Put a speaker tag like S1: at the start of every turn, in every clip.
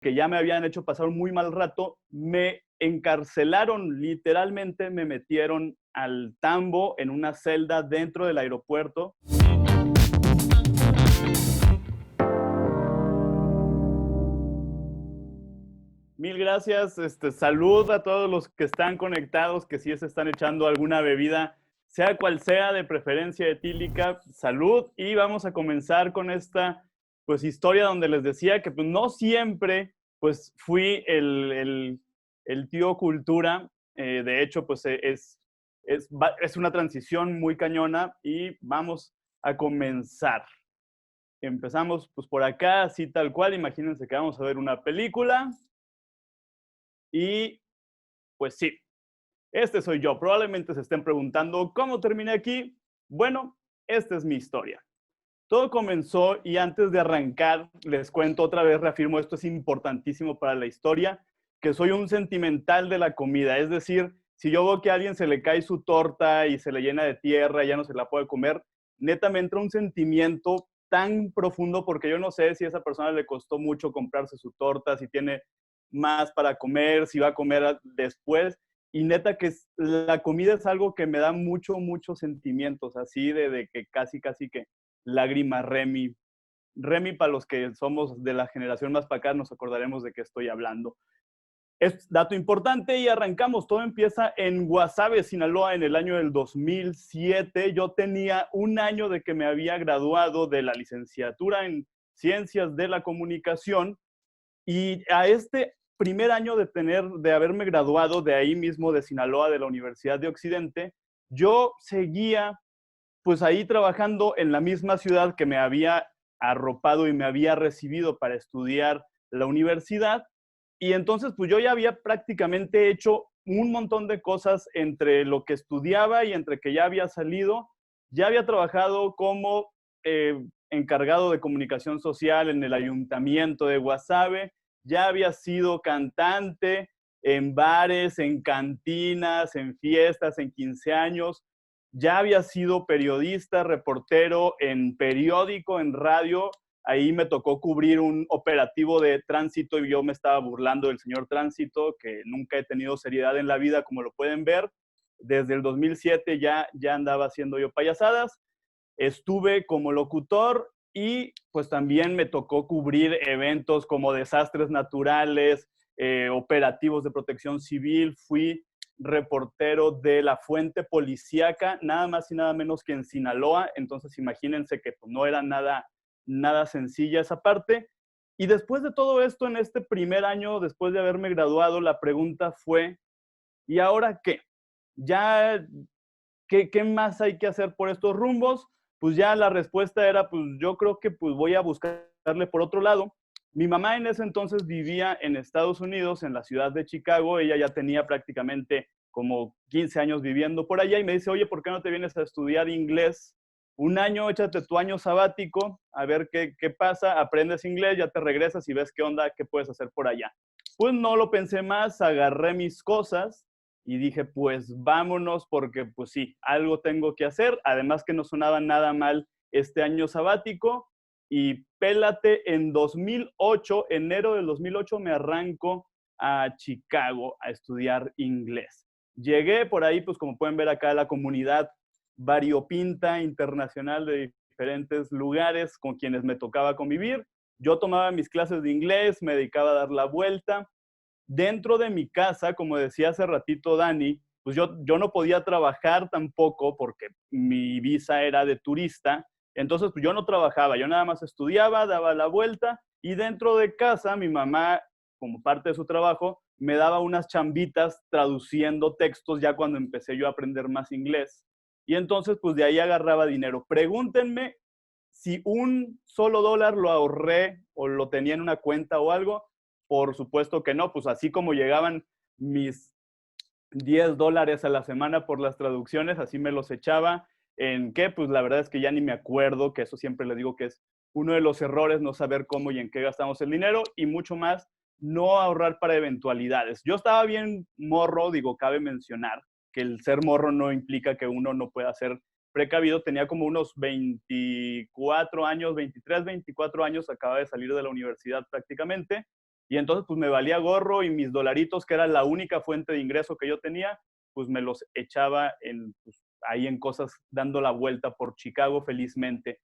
S1: que ya me habían hecho pasar un muy mal rato, me encarcelaron, literalmente me metieron al tambo en una celda dentro del aeropuerto. Mil gracias, salud a todos los que están conectados, que sí se están echando alguna bebida, sea cual sea, de preferencia etílica, salud. Y vamos a comenzar con esta, pues, historia donde les decía que, pues, no siempre, pues, fui el tío cultura. De hecho, pues, es una transición muy cañona y vamos a comenzar. Empezamos, pues, por acá, así tal cual. Imagínense que vamos a ver una película. Y pues sí, este soy yo. Probablemente se estén preguntando, ¿cómo terminé aquí? Bueno, esta es mi historia. Todo comenzó y antes de arrancar, les cuento otra vez, reafirmo, esto es importantísimo para la historia, que soy un sentimental de la comida. Es decir, si yo veo que a alguien se le cae su torta y se le llena de tierra y ya no se la puede comer, neta me entra un sentimiento tan profundo porque yo no sé si a esa persona le costó mucho comprarse su torta, si tiene más para comer, si va a comer después. Y neta que la comida es algo que me da muchos sentimientos, así de que casi que lágrima Remy. Remy, para los que somos de la generación más para acá, nos acordaremos de qué estoy hablando. Es dato importante y arrancamos. Todo empieza en Guasave, Sinaloa, en el año del 2007. Yo tenía un año de que me había graduado de la licenciatura en Ciencias de la Comunicación y a este primer año de haberme graduado de ahí mismo, de Sinaloa, de la Universidad de Occidente, yo seguía pues ahí trabajando en la misma ciudad que me había arropado y me había recibido para estudiar la universidad. Y entonces, pues yo ya había prácticamente hecho un montón de cosas entre lo que estudiaba y entre que ya había salido. Ya había trabajado como encargado de comunicación social en el ayuntamiento de Guasave, ya había sido cantante en bares, en cantinas, en fiestas, en 15 años, ya había sido periodista, reportero en periódico, en radio. Ahí me tocó cubrir un operativo de tránsito y yo me estaba burlando del señor tránsito, que nunca he tenido seriedad en la vida, como lo pueden ver. Desde el 2007 ya andaba haciendo yo payasadas. Estuve como locutor y pues también me tocó cubrir eventos como desastres naturales, operativos de protección civil. Fui reportero de la Fuente Policíaca, nada más y nada menos que en Sinaloa. Entonces imagínense que pues, no era nada sencilla esa parte. Y después de todo esto, en este primer año, después de haberme graduado, la pregunta fue, ¿y ahora qué? Ya, ¿qué más hay que hacer por estos rumbos? Pues ya la respuesta era, pues yo creo que pues voy a buscarle por otro lado. Mi mamá en ese entonces vivía en Estados Unidos, en la ciudad de Chicago. Ella ya tenía prácticamente como 15 años viviendo por allá y me dice, oye, ¿por qué no te vienes a estudiar inglés? Un año, échate tu año sabático, a ver qué pasa, aprendes inglés, ya te regresas y ves qué onda, qué puedes hacer por allá. Pues no lo pensé más, agarré mis cosas y dije, pues vámonos porque pues sí, algo tengo que hacer. Además que no sonaba nada mal este año sabático y pélate, en 2008, enero del 2008 me arranco a Chicago a estudiar inglés. Llegué por ahí, pues como pueden ver acá, la comunidad variopinta internacional de diferentes lugares con quienes me tocaba convivir. Yo tomaba mis clases de inglés, me dedicaba a dar la vuelta. Dentro de mi casa, como decía hace ratito Dani, pues yo no podía trabajar tampoco porque mi visa era de turista. Entonces, pues yo no trabajaba, yo nada más estudiaba, daba la vuelta y dentro de casa mi mamá, como parte de su trabajo, me daba unas chambitas traduciendo textos ya cuando empecé yo a aprender más inglés. Y entonces, pues de ahí agarraba dinero. Pregúntenme si un solo dólar lo ahorré o lo tenía en una cuenta o algo. Por supuesto que no, pues así como llegaban mis $10 a la semana por las traducciones, así me los echaba. ¿En qué? Pues la verdad es que ya ni me acuerdo, que eso siempre les digo que es uno de los errores, no saber cómo y en qué gastamos el dinero, y mucho más, no ahorrar para eventualidades. Yo estaba bien morro, digo, cabe mencionar que el ser morro no implica que uno no pueda ser precavido. Tenía como unos 24 años, 23, 24 años, acaba de salir de la universidad prácticamente, Y entonces pues me valía gorro y mis dolaritos, que era la única fuente de ingreso que yo tenía, pues me los echaba pues, ahí en cosas, dando la vuelta por Chicago felizmente.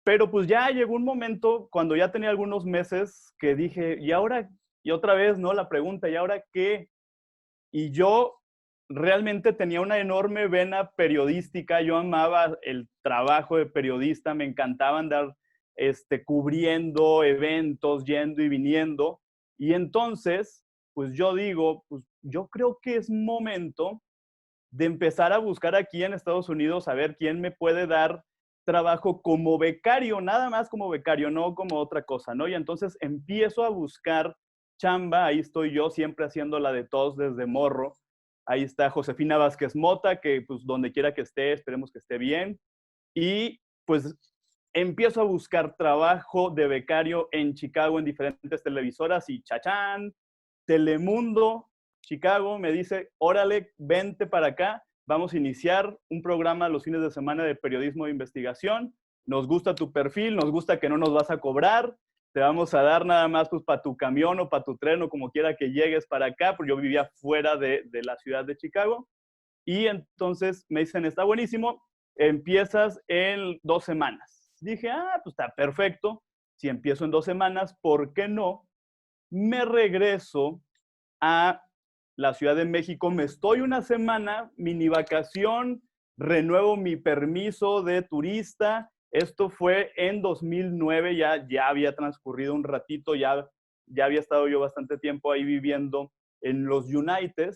S1: Pero pues ya llegó un momento, cuando ya tenía algunos meses, que dije, ¿y ahora? Y otra vez, ¿no? La pregunta, ¿y ahora qué? Y yo realmente tenía una enorme vena periodística, yo amaba el trabajo de periodista, me encantaba andar cubriendo eventos, yendo y viniendo. Y entonces, pues yo digo, pues yo creo que es momento de empezar a buscar aquí en Estados Unidos a ver quién me puede dar trabajo como becario, nada más como becario, no como otra cosa, ¿no? Y entonces empiezo a buscar chamba, ahí estoy yo siempre haciendo la de todos desde morro. Ahí está Josefina Vázquez Mota, que pues donde quiera que esté, esperemos que esté bien. Y pues empiezo a buscar trabajo de becario en Chicago en diferentes televisoras y chachán, Telemundo, Chicago, me dice, órale, vente para acá, vamos a iniciar un programa los fines de semana de periodismo de investigación, nos gusta tu perfil, nos gusta que no nos vas a cobrar, te vamos a dar nada más pues para tu camión o para tu tren o como quiera que llegues para acá, porque yo vivía fuera de la ciudad de Chicago. Y entonces me dicen, está buenísimo, empiezas en 2 semanas. Dije, pues está perfecto, si empiezo en 2 semanas, ¿por qué no? Me regreso a la Ciudad de México, me estoy una semana, mini vacación, renuevo mi permiso de turista. Esto fue en 2009, ya había transcurrido un ratito, ya había estado yo bastante tiempo ahí viviendo en los United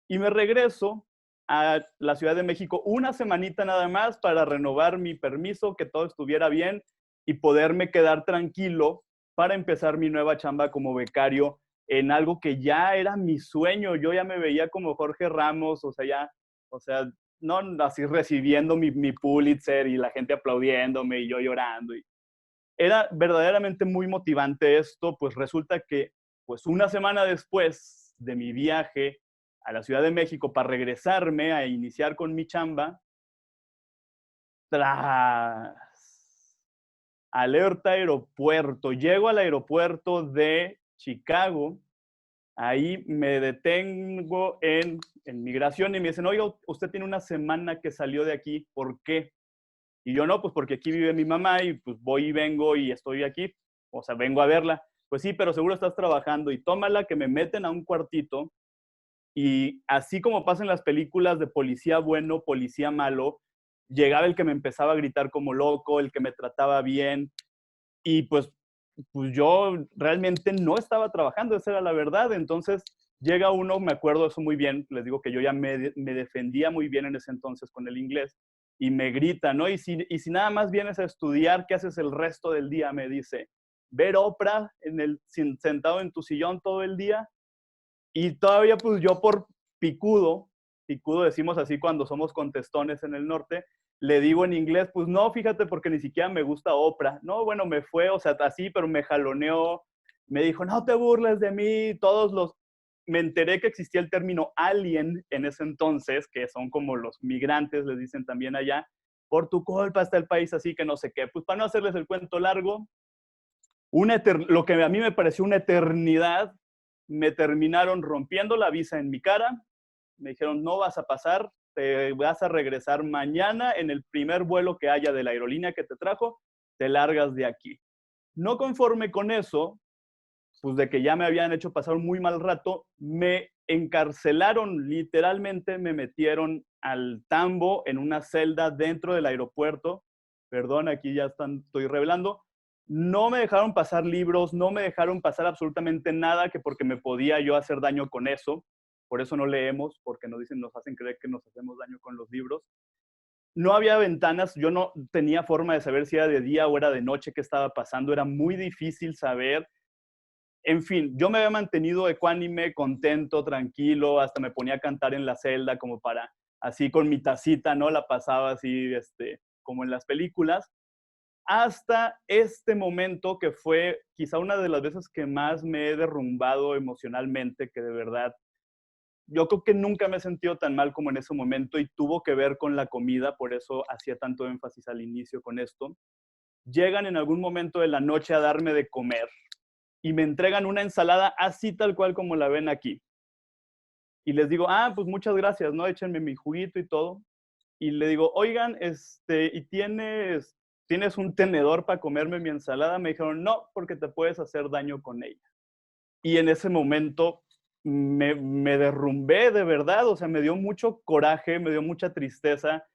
S1: y me regreso a la Ciudad de México una semanita nada más para renovar mi permiso, que todo estuviera bien y poderme quedar tranquilo para empezar mi nueva chamba como becario en algo que ya era mi sueño. Yo ya me veía como Jorge Ramos, no así recibiendo mi Pulitzer y la gente aplaudiéndome y yo llorando. Y era verdaderamente muy motivante esto, pues resulta que pues una semana después de mi viaje a la Ciudad de México para regresarme a iniciar con mi chamba, tras alerta aeropuerto, llego al aeropuerto de Chicago. Ahí me detengo en migración y me dicen, oiga, usted tiene una semana que salió de aquí, ¿por qué? Y yo no, pues porque aquí vive mi mamá y pues voy y vengo y estoy aquí, o sea, vengo a verla. Pues sí, pero seguro estás trabajando y tómala que me meten a un cuartito y así como pasa en las películas de policía bueno, policía malo, llegaba el que me empezaba a gritar como loco, el que me trataba bien y pues yo realmente no estaba trabajando, esa era la verdad. Entonces llega uno, me acuerdo eso muy bien, les digo que yo ya me defendía muy bien en ese entonces con el inglés, y me grita, ¿no? Y si nada más vienes a estudiar, ¿qué haces el resto del día? Me dice, ver Oprah sentado en tu sillón todo el día. Y todavía pues yo por picudo decimos así cuando somos contestones en el norte, le digo en inglés, pues no, fíjate, porque ni siquiera me gusta Oprah. No, bueno, me fue, o sea, así, pero me jaloneó, me dijo, no te burles de mí, me enteré que existía el término alien en ese entonces, que son como los migrantes, les dicen también allá, por tu culpa está el país así, que no sé qué. Pues para no hacerles el cuento largo, lo que a mí me pareció una eternidad, me terminaron rompiendo la visa en mi cara, me dijeron, no vas a pasar, te vas a regresar mañana en el primer vuelo que haya de la aerolínea que te trajo, te largas de aquí. No conforme con eso, pues de que ya me habían hecho pasar un muy mal rato, me encarcelaron, literalmente me metieron al tambo en una celda dentro del aeropuerto. Perdón, aquí ya estoy revelando. No me dejaron pasar libros, no me dejaron pasar absolutamente nada, que porque me podía yo hacer daño con eso. Por eso no leemos, porque nos hacen creer que nos hacemos daño con los libros. No había ventanas, yo no tenía forma de saber si era de día o era de noche qué estaba pasando, era muy difícil saber. En fin, yo me había mantenido ecuánime, contento, tranquilo, hasta me ponía a cantar en la celda como para, así con mi tacita, ¿no? La pasaba así, como en las películas, hasta este momento que fue quizá una de las veces que más me he derrumbado emocionalmente, que de verdad, yo creo que nunca me he sentido tan mal como en ese momento y tuvo que ver con la comida, por eso hacía tanto énfasis al inicio con esto. Llegan en algún momento de la noche a darme de comer y me entregan una ensalada así tal cual como la ven aquí. Y les digo, pues muchas gracias, ¿no? Échenme mi juguito y todo. Y le digo, oigan, ¿y tienes un tenedor para comerme mi ensalada? Me dijeron, no, porque te puedes hacer daño con ella. Y en ese momento me derrumbé de verdad, o sea, me dio mucho coraje, me dio mucha tristeza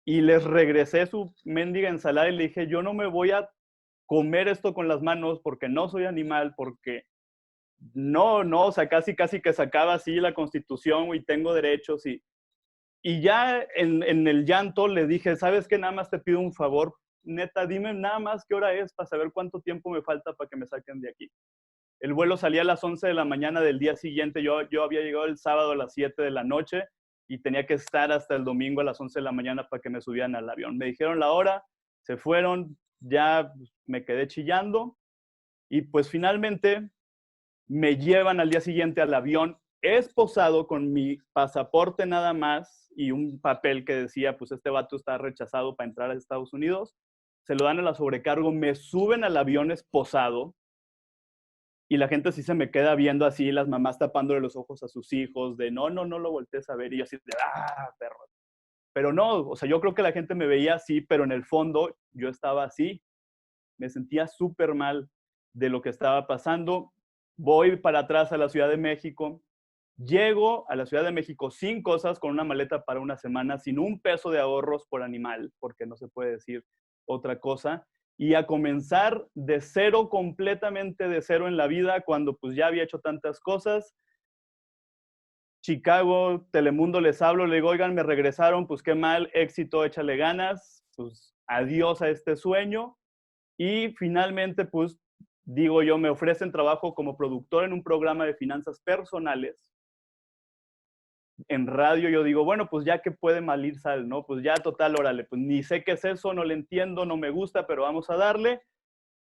S1: y les regresé su mendiga ensalada y le dije, yo no me voy a comer esto con las manos porque no soy animal, porque no, o sea, casi que sacaba así la Constitución y tengo derechos y ya en el llanto le dije, ¿sabes qué? Nada más te pido un favor, neta, dime nada más qué hora es para saber cuánto tiempo me falta para que me saquen de aquí. El vuelo salía a las 11 de la mañana del día siguiente, yo había llegado el sábado a las 7 de la noche y tenía que estar hasta el domingo a las 11 de la mañana para que me subieran al avión. Me dijeron la hora, se fueron, ya me quedé chillando y pues finalmente me llevan al día siguiente al avión esposado con mi pasaporte nada más y un papel que decía, pues este vato está rechazado para entrar a Estados Unidos. Se lo dan a la sobrecargo, me suben al avión esposado y la gente sí se me queda viendo así, las mamás tapándole los ojos a sus hijos, de no lo voltees a ver, y yo así de, perro. Pero no, o sea, yo creo que la gente me veía así, pero en el fondo yo estaba así, me sentía súper mal de lo que estaba pasando. Voy para atrás a la Ciudad de México, llego a la Ciudad de México sin cosas, con una maleta para una semana, sin un peso de ahorros por animal, porque no se puede decir otra cosa, y a comenzar de cero, completamente de cero en la vida, cuando pues ya había hecho tantas cosas. Chicago, Telemundo les hablo, le digo, oigan, me regresaron, pues qué mal, éxito, échale ganas, pues adiós a este sueño. Y finalmente, pues digo yo, me ofrecen trabajo como productor en un programa de finanzas personales. En radio yo digo, bueno, pues ya que puede mal ir sal, ¿no? Pues ya total, órale, pues ni sé qué es eso, no le entiendo, no me gusta, pero vamos a darle.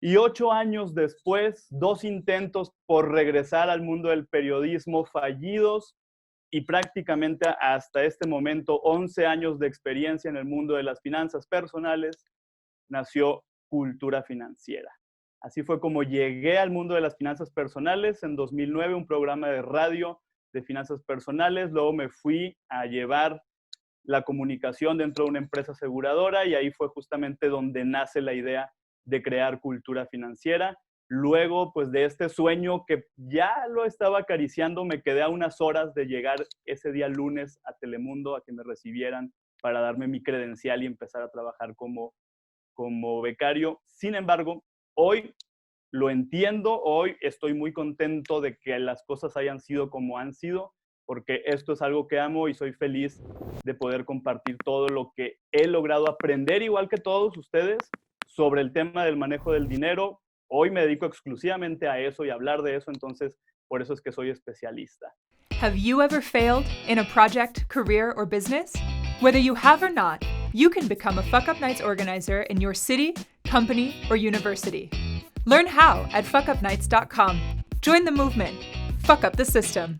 S1: Y 8 años después, 2 intentos por regresar al mundo del periodismo fallidos y prácticamente hasta este momento 11 años de experiencia en el mundo de las finanzas personales, nació Cultura Financiera. Así fue como llegué al mundo de las finanzas personales en 2009, un programa de radio de finanzas personales. Luego me fui a llevar la comunicación dentro de una empresa aseguradora y ahí fue justamente donde nace la idea de crear Cultura Financiera. Luego, pues de este sueño que ya lo estaba acariciando, me quedé a unas horas de llegar ese día lunes a Telemundo a que me recibieran para darme mi credencial y empezar a trabajar como becario. Sin embargo, hoy lo entiendo, hoy estoy muy contento de que las cosas hayan sido como han sido, porque esto es algo que amo y soy feliz de poder compartir todo lo que he logrado aprender, igual que todos ustedes, sobre el tema del manejo del dinero. Hoy me dedico exclusivamente a eso y a hablar de eso, entonces por eso es que soy especialista.
S2: Have you ever failed in a project, career, or business? Whether you have or not, you can become a Fuck Up Nights organizer in your city, company, or university. Learn how at fuckupnights.com. Join the movement. Fuck up the system.